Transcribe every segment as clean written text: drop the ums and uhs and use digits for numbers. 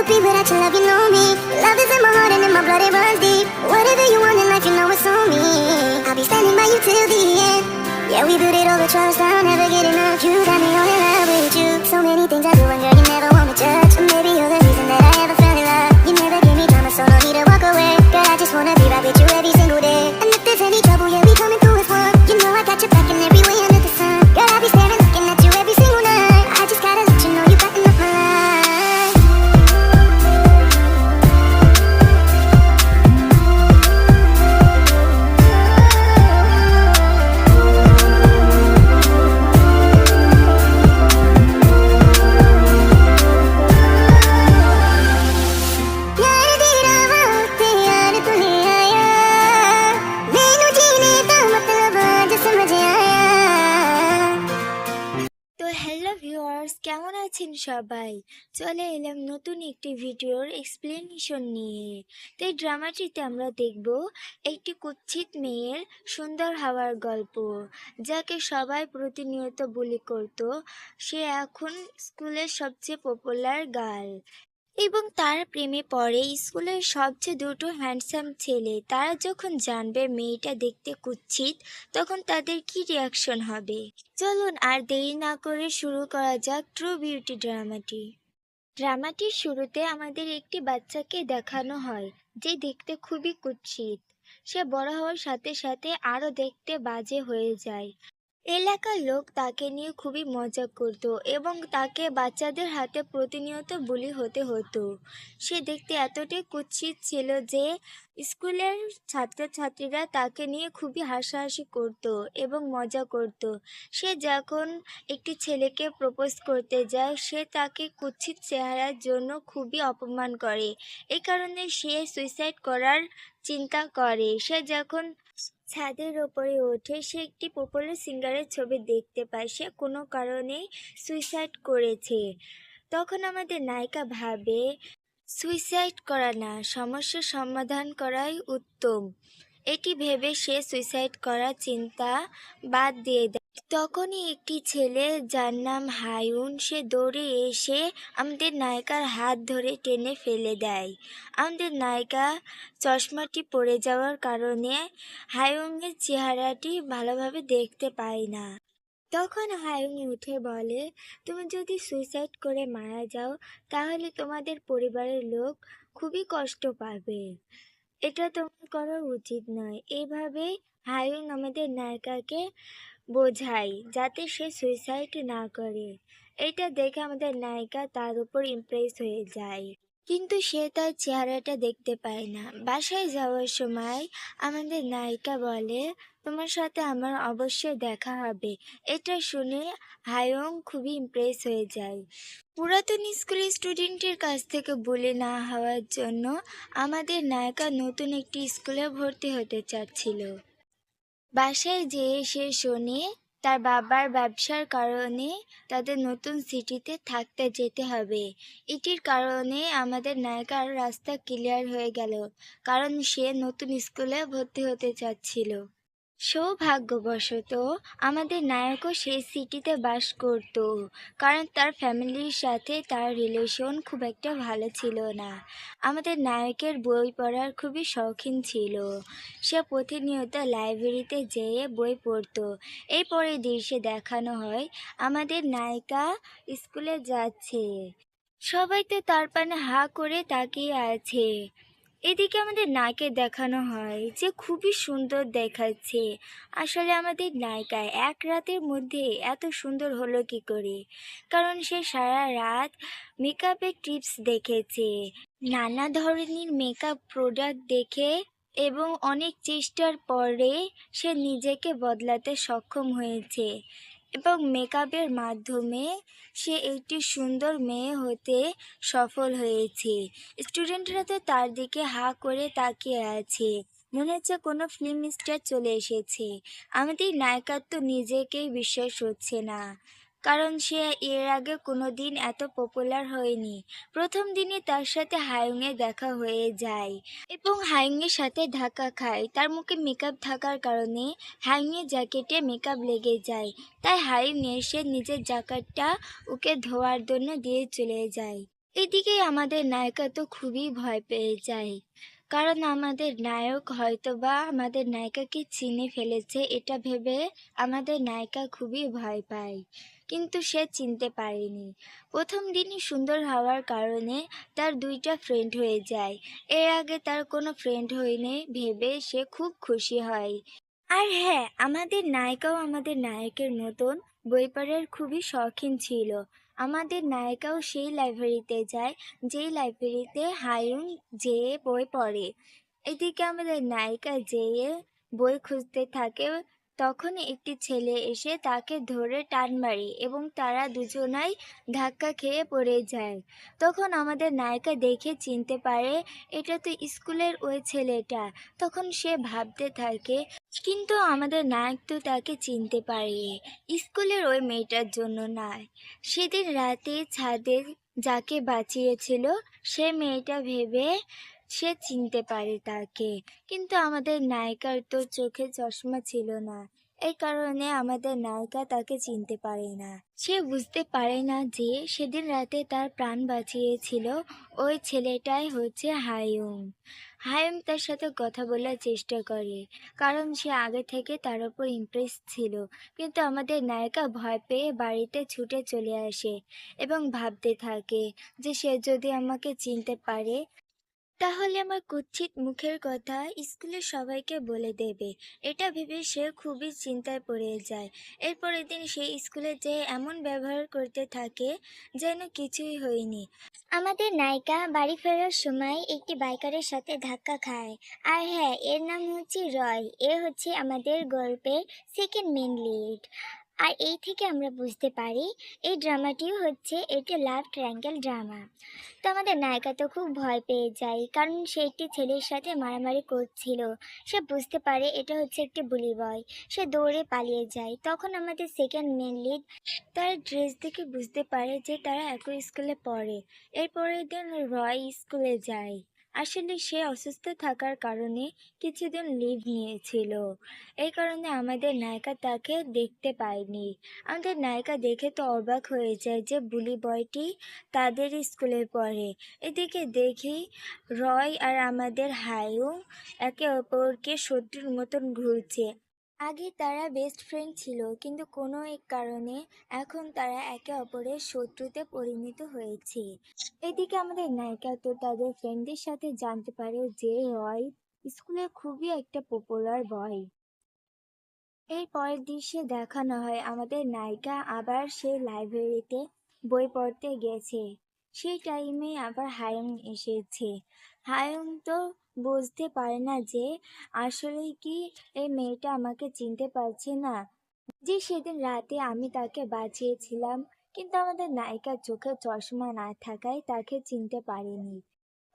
to be without your love, you know me. Love is in my heart and in my blood, it runs deep. Whatever you want in life, you know it's on me. I'll be standing by you till the end. Yeah, we built it over trust, I'll never get enough. You got me all in love with you. So many things I do and girl, you never want me touch. Or maybe you're the reason that I ever fell in love. You never give me drama, so no need to walk away. Girl, I just wanna be right with you every single day. And if there's any trouble, yeah, we coming through as one. You know I got your back in every way under the sun. Girl, I'll be staring, looking at you every single night. I just gotta let you know you got enough my life. তো hello viewers, কেমন আছেন সবাই? চলে এলাম নতুন একটি ভিডিওর explanation নিয়ে। তো এই ড্রামাটিতে আমরা দেখব একটি কুৎসিত মেয়ের সুন্দর হওয়ার গল্প, যাকে সবাই প্রতিনিয়ত বুলি করত। সে এখন স্কুলের সবচেয়ে পপুলার গার্ল এবং তার প্রেমে পড়ে স্কুলের সবচেয়ে দুটো হ্যান্ডসাম ছেলে। তারা যখন জানবে মেয়েটা দেখতে কুৎসিত, তখন তাদের কি রিয়াকশন হবে? চলুন আর দেরি না করে শুরু করা যাক ট্রু বিউটি ড্রামাটির শুরুতে আমাদের একটি বাচ্চাকে দেখানো হয় যে দেখতে খুবই কুৎসিত। সে বড় হওয়ার সাথে সাথে আরো দেখতে বাজে হয়ে যায়। এলাকার লোক তাকে নিয়ে খুবই মজা করত এবং তাকে বাচ্চাদের হাতে প্রতিনিয়ত বুলি হতে হতো। সে দেখতে এতটাই কুৎসিত ছিল যে স্কুলের ছাত্রছাত্রীরা তাকে নিয়ে খুবই হাসাহাসি করত এবং মজা করত। সে যখন একটি ছেলেকে প্রপোজ করতে যায়, সে তাকে কুৎসিত চেহারার জন্য খুবই অপমান করে। এই কারণে সে সুইসাইড করার চিন্তা করে। সে যখন ছাদের ওপরে ওঠে, সে একটি পপুলার সিঙ্গারের ছবি দেখতে পায়। সে কোনো কারণে সুইসাইড করেছে। তখন আমাদের নায়িকা ভাবে সুইসাইড করা না, সমস্যার সমাধান করাই উত্তম। এটি ভেবে সে সুইসাইড করার চিন্তা বাদ দিয়ে দেয়। তখনই একটি ছেলে, যার নাম হায়ুন, সে দৌড়ে এসে আমাদের নায়িকার হাত ধরে টেনে ফেলে দেয়। আমাদের নায়িকা চশমাটি পড়ে যাওয়ার কারণে হায়ুনের চেহারাটি ভালোভাবে দেখতে পায় না। তখন হায়ুন উঠে বলে, তুমি যদি সুইসাইড করে মারা যাও, তাহলে তোমাদের পরিবারের লোক খুবই কষ্ট পাবে। এটা তোমার করা উচিত নয়। এইভাবে হায়ুন আমাদের নায়িকাকে বোঝায় যাতে সে সুইসাইড না করে। এটা দেখে আমাদের নায়িকা তার উপর ইমপ্রেস হয়ে যায়, কিন্তু সে তার চেহারাটা দেখতে পায় না। বাসায় যাওয়ার সময় আমাদের নায়িকা বলে, তোমার সাথে আমার অবশ্যই দেখা হবে। এটা শুনে হায়ুন খুবই ইমপ্রেস হয়ে যায়। পুরাতন স্কুলের স্টুডেন্টের কাছ থেকে বুলি না হওয়ার জন্য আমাদের নায়িকা নতুন একটি স্কুলে ভর্তি হতে চাচ্ছিল। বাসায় যেয়ে সে শোনে তার বাবার ব্যবসার কারণে তাদের নতুন সিটিতে থাকতে যেতে হবে। এটির কারণে আমাদের নায়িকার রাস্তা ক্লিয়ার হয়ে গেল, কারণ সে নতুন স্কুলে ভর্তি হতে চাচ্ছিল। সৌভাগ্যবশত আমাদের নায়কও সেই সিটিতে বাস করত, কারণ তার ফ্যামিলির সাথে তার রিলেশন খুব একটা ভালো ছিল না। আমাদের নায়কের বই পড়ার খুবই শৌখিন ছিল। সে প্রতিনিয়ত লাইব্রেরিতে যেয়ে বই পড়ত। এই পরের দৃশ্যে দেখানো হয় আমাদের নায়িকা স্কুলে যাচ্ছে। সবাই তো তার পানে হা করে তাকিয়ে আছে। এদিকে আমাদের নায়িকা দেখানো হয় যে খুবই সুন্দর দেখাচ্ছে। আসলে আমাদের নায়িকা এক রাতের মধ্যে এত সুন্দর হলো কি করে? কারণ সে সারা রাত মেকআপের টিপস দেখেছে, নানা ধরনের মেকআপ প্রোডাক্ট দেখে এবং অনেক চেষ্টার পরে সে নিজেকে বদলাতে সক্ষম হয়েছে এবং মেকআপের মাধ্যমে সে একটি সুন্দর মেয়ে হতে সফল হয়েছে। স্টুডেন্টরা তো তার দিকে হা করে তাকিয়ে আছে, মনে হচ্ছে কোনো ফিল্ম স্টার চলে এসেছে। আমাদের নায়িকার তো নিজেকেই বিশ্বাস হচ্ছে না, কারণ সে এর আগে কোনো দিন এত পপুলার হয়নি। প্রথম দিনে তার সাথে হায়ুনের দেখা হয়ে যায় এবং হায়ুনের সাথে ধাক্কা খায়। তার মুখে মেকআপ থাকার কারণে হায়ুনের জ্যাকেটে মেকআপ লেগে যায়। তাই হায়ুন এসে নিজের জ্যাকেটটা ওকে ধোয়ার জন্য দিয়ে চলে যায়। এদিকে আমাদের নায়িকা তো খুবই ভয় পেয়ে যায়, কারণ আমাদের নায়ক হয়তোবা আমাদের নায়িকাকে চিনে ফেলেছে এটা ভেবে আমাদের নায়িকা খুবই ভয় পায়, কিন্তু সে চিনতে পারেনি। প্রথম দিনই সুন্দর হওয়ার কারণে তার দুইটা ফ্রেন্ড হয়ে যায়। এর আগে তার কোনো ফ্রেন্ড হয়নি ভেবে সে খুব খুশি হয়। আর হ্যাঁ, আমাদের নায়িকাও আমাদের নায়কের মতন বই পড়ার খুবই শৌখিন ছিল। আমাদের নায়িকাও সেই লাইব্রেরিতে যায় যেই লাইব্রেরিতে হায়ুন যেয়ে বই পড়ে। এদিকে আমাদের নায়িকা যেয়ে বই খুঁজতে থাকে, তখন একটি ছেলে এসে তাকে ধরে টান মারে এবং তারা দুজনাই ধাক্কা খেয়ে পড়ে যায়। তখন আমাদের নায়িকা দেখে চিনতে পারে এটা তো স্কুলের ওই ছেলেটা। তখন সে ভাবতে থাকে, কিন্তু আমাদের নায়ক তো তাকে চিনতে পারে স্কুলের ওই মেয়েটার জন্য নয়, সেদিন রাতে ছাদে যাকে বাঁচিয়েছিল সে মেয়েটা ভেবে সে চিনতে পারে তাকে। কিন্তু আমাদের নায়িকার তো চোখে চশমা ছিল না, এই কারণে আমাদের নায়িকা তাকে চিনতে পারে না। সে বুঝতে পারে না যে সেদিন রাতে তার প্রাণ বাঁচিয়েছিল ওই ছেলেটাই হচ্ছে হায়ুম। হায়ুম তার সাথে কথা বলার চেষ্টা করে, কারণ সে আগে থেকে তার উপর ইমপ্রেস ছিল। কিন্তু আমাদের নায়িকা ভয় পেয়ে বাড়িতে ছুটে চলে আসে এবং ভাবতে থাকে যে সে যদি আমাকে চিনতে পারে তাহলে আমার কুৎসিত মুখের কথা স্কুলের সবাইকে বলে দেবে। এটা ভেবে সে খুবই চিন্তায় পড়ে যায়। এরপরের দিন সে স্কুলে যেয়ে এমন ব্যবহার করতে থাকে যেন কিছুই হয়নি। আমাদের নায়িকা বাড়ি ফেরার সময় একটি বাইকারের সাথে ধাক্কা খায়। আর হ্যাঁ, এর নাম হচ্ছে রয়। এ হচ্ছে আমাদের গল্পের সেকেন্ড মেন লিড। আর এই থেকে আমরা বুঝতে পারি এই ড্রামাটিও হচ্ছে একটি লাভ ট্রায়াঙ্গেল ড্রামা। তো আমাদের নায়িকা তো খুব ভয় পেয়ে যায়, কারণ সে একটি ছেলের সাথে মারামারি করছিল। সে বুঝতে পারে এটা হচ্ছে একটি বুলি বয়। সে দৌড়ে পালিয়ে যায়। তখন আমাদের সেকেন্ড মেন লিড তার ড্রেস দেখে বুঝতে পারে যে তারা একই স্কুলে পড়ে। এরপরের দিন রয় স্কুলে যায়। আসলে সে অসুস্থ থাকার কারণে কিছুদিন লিভ নিয়েছিল। এই কারণে আমাদের নায়িকা তাকে দেখতে পায়নি। আমাদের নায়িকা দেখে তো অবাক হয়ে যায় যে বুলি বয়টি তাদের স্কুলে পড়ে। এদিকে দেখি রয় আর আমাদের হায়ুম একে অপরকে শত্রুর মতন ঘুরছে। আগে তারা বেস্ট ফ্রেন্ড ছিল, কিন্তু কোনো এক কারণে এখন তারা একে অপরের শত্রুতে পরিণত হয়েছে। এদিকে আমাদের নায়িকা তো তাদের ফ্রেন্ডদের সাথে জানতে পারে যে রয় স্কুলে খুবই একটা পপুলার বয়। এর পরের দৃশ্যে দেখানো হয় আমাদের নায়িকা আবার সেই লাইব্রেরিতে বই পড়তে গেছে। সেই টাইমে আবার হায়ুং এসেছে। হায়ুং তো বুঝতে পারে না যে আসলে কি এই মেয়েটা আমাকে চিনতে পারছে না, যে সেদিন রাতে আমি তাকে বাঁচিয়েছিলাম। কিন্তু আমাদের নায়িকার চোখে চশমা না থাকায় তাকে চিনতে পারেনি।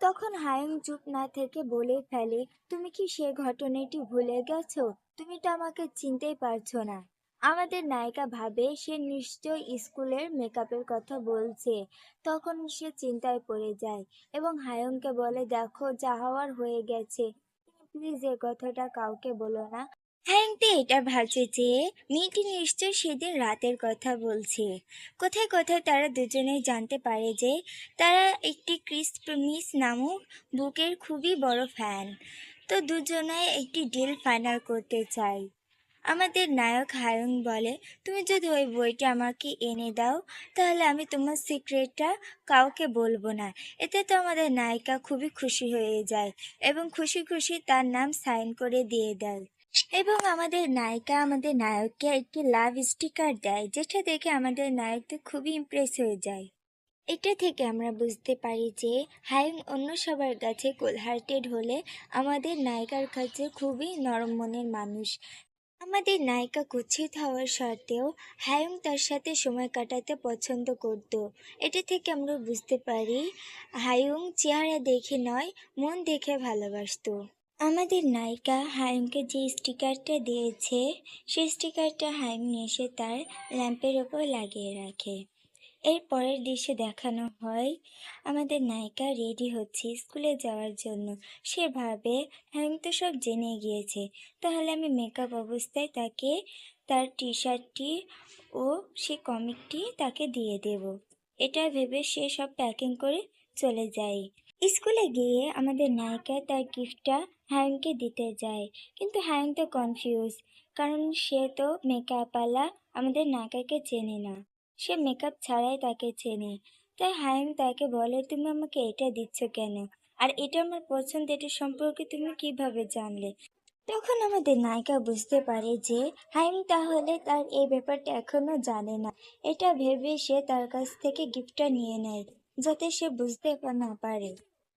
তখন হায়ুং চুপ না থেকে বলে ফেলে, তুমি কি সে ঘটনাটি ভুলে গেছো? তুমি তো আমাকে চিনতেই পারছো না। আমাদের নায়িকা ভাবে সে নিশ্চয় স্কুলের মেকআপের কথা বলছে। তখন সে চিন্তায় পড়ে যায় এবং হায়ুংকে বলে, দেখো যা হওয়ার হয়ে গেছে, তুমি প্লিজ এ কথাটা কাউকে বলো না। হ্যাংতে এটা ভাবছে যে মেয়েটি নিশ্চয় সেদিন রাতের কথা বলছে। কোথায় কোথায় তারা দুজনেই জানতে পারে যে তারা একটি ক্রিস মিস নামক বুকের খুবই বড় ফ্যান। তো দুজনাই একটি ডিল ফাইনাল করতে চায়। আমাদের নায়ক হায়ুং বলে, তুমি যদি ওই বইটা আমাকে এনে দাও তাহলে আমি তোমার সিক্রেটটা কাউকে বলবো না। এতে তো আমাদের নায়িকা খুবই খুশি হয়ে যায় এবং খুশি খুশি তার নাম সাইন করে দিয়ে দেয়। এবং আমাদের নায়িকা আমাদের নায়ককে একটি লাভ স্টিকার দেয়, যেটা দেখে আমাদের নায়ক তো খুবই ইমপ্রেস হয়ে যায়। এটা থেকে আমরা বুঝতে পারি যে হায়ুং অন্য সবার কাছে কোল্ড হার্টেড হলে আমাদের নায়িকার কাছে খুবই নরম মনের মানুষ। আমাদের নায়িকা কুৎসিত হওয়ার সত্ত্বেও হায়ুং তার সাথে সময় কাটাতে পছন্দ করত। এটা থেকে আমরা বুঝতে পারি হায়ুং চেহারা দেখে নয়, মন দেখে ভালোবাসতো। আমাদের নায়িকা হায়ুংকে যে স্টিকারটা দিয়েছে সেই স্টিকারটা হায়ুং এসে তার ল্যাম্পের ওপর লাগিয়ে রাখে। এর পরের দৃশ্যে দেখানো হয় আমাদের নায়িকা রেডি হচ্ছে স্কুলে যাওয়ার জন্য। সে ভাবে হ্যাং তো সব জেনে গিয়েছে, তাহলে আমি মেকআপ অবস্থায় তাকে তার টি শার্টটি ও সে কমিকটি তাকে দিয়ে দেব। এটা ভেবে সে সব প্যাকিং করে চলে যায়। স্কুলে গিয়ে আমাদের নায়িকা তার গিফটটা হায়ুনকে দিতে যায়, কিন্তু হায়ুন তো কনফিউজ, কারণ সে তো মেকআপওয়ালা আমাদের নায়িকাকে চেনে না, সে মেকআপ ছাড়াই তাকে চেনে। তাই হায়ুন তাকে বলে, তুমি আমাকে এটা দিচ্ছ কেন, আর এটা আমার পছন্দ, এটা সম্পর্কে তুমি কিভাবে জানলে? তখন আমাদের নায়িকা বুঝতে পারে যে হাইম তাহলে তার এই ব্যাপারটা এখনো জানে না। এটা ভেবে সে তার কাছ থেকে গিফটটা নিয়ে নেয়, যাতে সে বুঝতে না পারে।